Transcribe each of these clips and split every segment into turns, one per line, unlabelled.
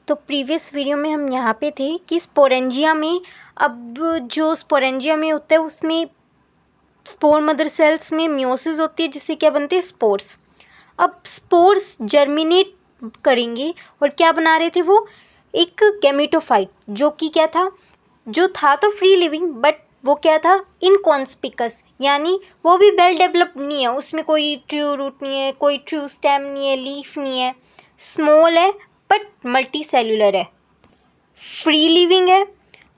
तो previous video में हम यहाँ पे थे कि स्पोरेंजिया में, अब जो स्पोरेंजिया में होता है उसमें स्पोर मदर सेल्स में मियोसिस होती है जिससे क्या बनते हैं स्पोर्स। अब स्पोर्स जर्मिनेट करेंगे और क्या बना रहे थे वो, एक गैमेटोफाइट, जो कि क्या था, जो था तो फ्री लिविंग बट वो क्या था, इनकॉन्स्पिकस, यानी वो भी वेल डेवलप्ड नहीं है, उसमें कोई ट्रू रूट नहीं है, कोई ट्रू स्टेम नहीं है, लीफ नहीं है, स्मॉल है बट मल्टी सेल्यूलर है, फ्री लिविंग है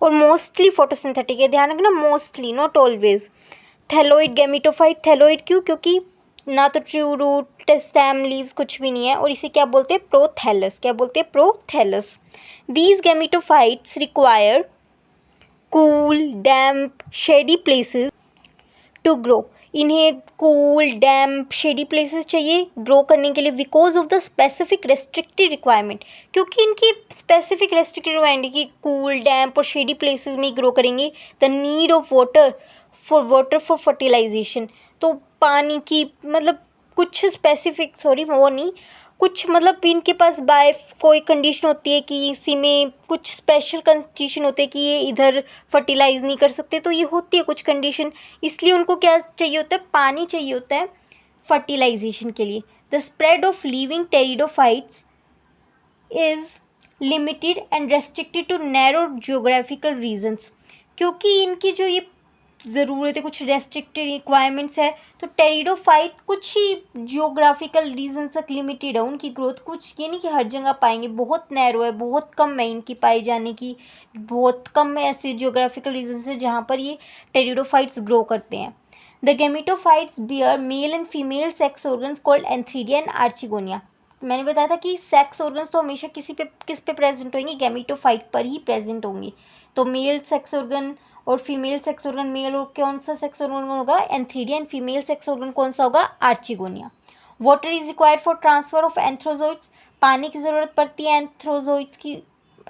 और मोस्टली फोटोसिंथेटिक है। ध्यान रखना, mostly, not always. Thalloid gametophyte, thalloid क्यों, क्योंकि ना तो ट्रू रूट स्टेम लीव्स कुछ भी नहीं है, और इसे क्या बोलते हैं, प्रोथैलस। क्या बोलते हैं, prothallus. These gametophytes require cool damp shady places to grow. इन्हें कूल डैम्प शेडी प्लेसेस चाहिए ग्रो करने के लिए, because of the specific restricted requirement, क्योंकि इनकी स्पेसिफिक रेस्ट्रिक्टेड रिक्वायरमेंट कि कूल डैम्प और शेडी प्लेसेस में ग्रो करेंगे। The need of water for fertilisation, तो पानी की मतलब कुछ स्पेसिफिक, सॉरी वो नहीं, कुछ मतलब इनके पास बाय कोई कंडीशन होती है कि इसी में कुछ स्पेशल कंडीशन होते हैं कि ये इधर फर्टिलाइज नहीं कर सकते, तो ये होती है कुछ कंडीशन, इसलिए उनको क्या चाहिए होता है, पानी चाहिए होता है फर्टिलाइजेशन के लिए। The spread of living pteridophytes is limited and restricted to narrow geographical regions, क्योंकि इनकी जो ये ज़रूरत है, कुछ रेस्ट्रिक्टेड रिक्वायरमेंट्स है, तो टेरिडोफाइट कुछ ही जियोग्राफिकल रीजन तक लिमिटेड है उनकी ग्रोथ। कुछ ये नहीं कि हर जगह पाएंगे, बहुत नैरो है, बहुत कम है इनकी पाई जाने की, बहुत कम है ऐसे जियोग्राफिकल रीजन से जहाँ पर ये टेरिडोफाइट्स ग्रो करते हैं। The gametophytes bear male and female sex organs called antheridia and archegonia. मैंने बताया था कि सेक्स ऑर्गन्स तो हमेशा किस पे प्रेजेंट होंगे, गैमेटोफाइट पर ही प्रेजेंट होंगे। तो मेल सेक्स ऑर्गन और फीमेल सेक्स ऑर्गन, मेल और कौन सा सेक्स ऑर्गन होगा, antheridia, and female sex organ कौन सा होगा, archegonia. Water is required for transfer of antherozoids, पानी की ज़रूरत पड़ती है एंथ्रोजोइड्स की।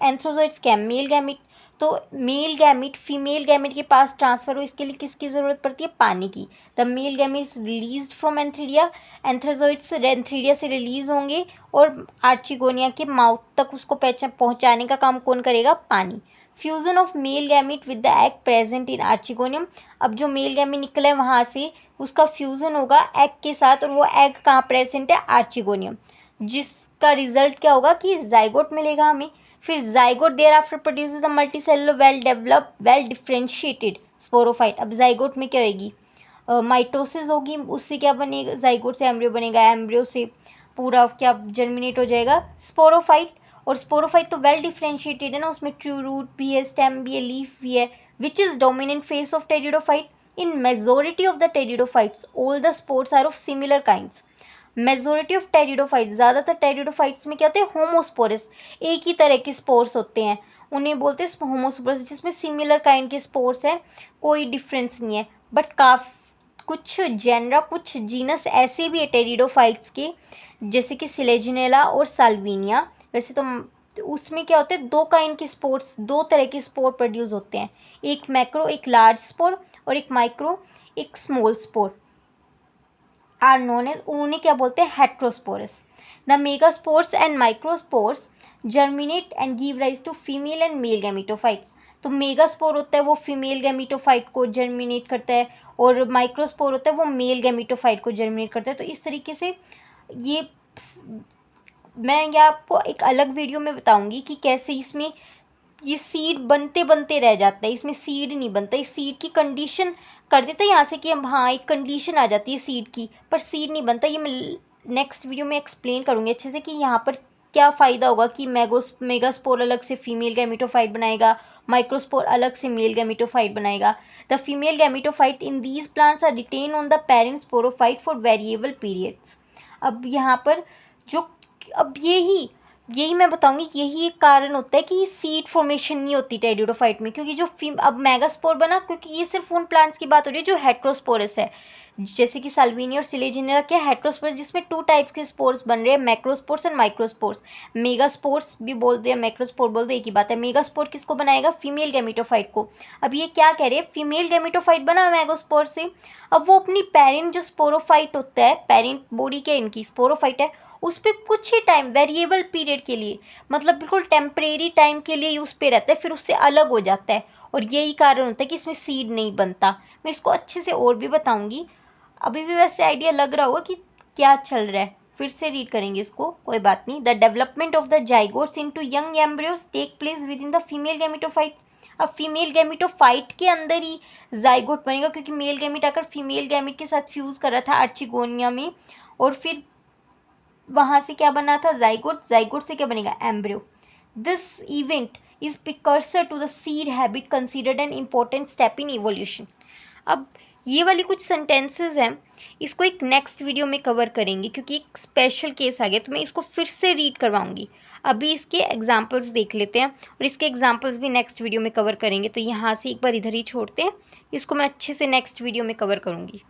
एंथ्रोजोइड्स क्या, मेल गैमिट, तो मेल गैमिट फीमेल गैमिट के पास ट्रांसफर हो, इसके लिए किसकी ज़रूरत पड़ती है, पानी की। The male gamete release from antheridia, antherozoids antheridia से रिलीज होंगे और आर्चिगोनिया के माउथ तक उसको पहुँचाने का काम कौन करेगा, पानी। Fusion of male gamete with the egg present in archegonium, अब जो मेल गैमिट निकला है वहाँ से उसका फ्यूजन होगा एग के साथ, और वो एग कहाँ प्रेजेंट है, आर्चिगोनियम, जिसका रिजल्ट क्या होगा कि जाइगोट मिलेगा हमें। फिर zygote thereafter produces the multicellular well develop well differentiated sporophyte. अब जाइगोट में क्या होगी, माइटोसिस होगी, उससे क्या बनेगा, जाइगोट से एम्ब्रियो बनेगा, एम्ब्रियो से पूरा क्या जर्मिनेट हो जाएगा, स्पोरोफाइट। और स्पोरोफाइट तो वेल डिफ्रेंशिएटेड है ना, उसमें ट्रू रूट भी है, स्टेम भी है, लीफ भी है, which is dominant phase of pteridophyte. In majority of the pteridophytes all the spores are of similar kinds. Majority of pteridophytes, ज़्यादातर टेरिडोफाइट्स में क्या होते हैं, होमोस्पोरस, एक ही तरह के स्पोर्स होते हैं, उन्हें बोलते हैं होमोस्पोरस, जिसमें सिमिलर काइंड के स्पोर्स हैं, कोई डिफरेंस नहीं है। बट कुछ जेनरा, कुछ जीनस ऐसे भी है टेरिडोफाइट्स के, जैसे कि सिलेजिनेला और साल्विनिया। वैसे तो उसमें क्या होता है, दो काइंड के स्पोर्स, दो तरह के स्पोर प्रोड्यूस होते हैं, एक मैक्रो, एक लार्ज स्पोर, और एक माइक्रो, एक small spore, are known as, उन्हें क्या बोलते हैं, heterosporous. The megaspores and microspores germinate and give rise to female and male gametophytes. तो मेगास्पोर होता है वो फीमेल गैमेटोफाइट को जर्मिनेट करता है, और माइक्रोस्पोर होता है वो मेल गैमेटोफाइट को जर्मिनेट करता है। तो इस तरीके से ये मैं ये आपको एक अलग वीडियो में बताऊंगी कि कैसे इसमें ये सीड बनते बनते रह जाता है, इसमें सीड नहीं बनता, इस सीड की कंडीशन कर देता है यहाँ से कि हम, हाँ एक कंडीशन आ जाती है सीड की, पर सीड नहीं बनता। ये मैं नेक्स्ट वीडियो में एक्सप्लेन करूँगी अच्छे से कि यहाँ पर क्या फ़ायदा होगा कि मेगास्पोर अलग से फीमेल गैमेटोफाइट बनाएगा, माइक्रोस्पोर अलग से मेल गैमेटोफाइट बनाएगा। The female gametophyte in these plants are retain on the parent sporophyte for variable periods. अब यहाँ पर जो, अब यही मैं बताऊंगी, यही एक कारण होता है कि सीड फॉर्मेशन नहीं होती टेरिडोफाइट में, क्योंकि जो अब मेगास्पोर बना, क्योंकि ये सिर्फ उन प्लांट्स की बात हो रही है जो हेट्रोस्पोरस है, जैसे कि साल्विनी और सिलेजिनेरा क्या हेट्रोस्पोर्स, जिसमें 2 टाइप्स के स्पोर्स बन रहे हैं, मैक्रोस्पोर्स एंड माइक्रोस्पोर्स। मेगास्पोर्स भी बोलते हैं, मैक्रोस्पोर बोलते हैं, एक ही बात है। मेगास्पोर किसको बनाएगा? फीमेल गैमेटोफाइट को। अब ये क्या कह रहे हैं, फीमेल गैमेटोफाइट बना मैगोस्पोर से, अब वो अपनी पेरेंट जो स्पोरोफाइट होता है, पेरेंट बॉडी के इनकी स्पोरोफाइट है, उस पर कुछ ही टाइम, वेरिएबल पीरियड के लिए, मतलब बिल्कुल टेम्परेरी टाइम के लिए उस पर रहता है, फिर उससे अलग हो जाता है, और यही कारण होता है कि इसमें सीड नहीं बनता। मैं इसको अच्छे से और भी बताऊंगी, अभी भी वैसे आइडिया लग रहा होगा कि क्या चल रहा है, फिर से रीड करेंगे इसको, कोई बात नहीं। The development of the zygotes into young embryos take place within the female gametophyte. अब फीमेल गैमेटोफाइट के अंदर ही जाइगोट बनेगा, क्योंकि मेल गैमेट आकर फीमेल गैमेट के साथ फ्यूज़ कर रहा था आर्चिगोनिया में, और फिर वहाँ से क्या बना था? जाइगोट। जाइगोट से क्या बनेगा? Embryo. This event is precursor to the seed habit, considered an important step in evolution. अब ये वाली कुछ सेंटेंसेस हैं, इसको एक नेक्स्ट वीडियो में कवर करेंगे, क्योंकि एक स्पेशल केस आ गया, तो मैं इसको फिर से रीड करवाऊंगी। अभी इसके एग्जांपल्स देख लेते हैं, और इसके एग्जांपल्स भी नेक्स्ट वीडियो में कवर करेंगे। तो यहाँ से एक बार इधर ही छोड़ते हैं, इसको मैं अच्छे से नेक्स्ट वीडियो में कवर करूँगी।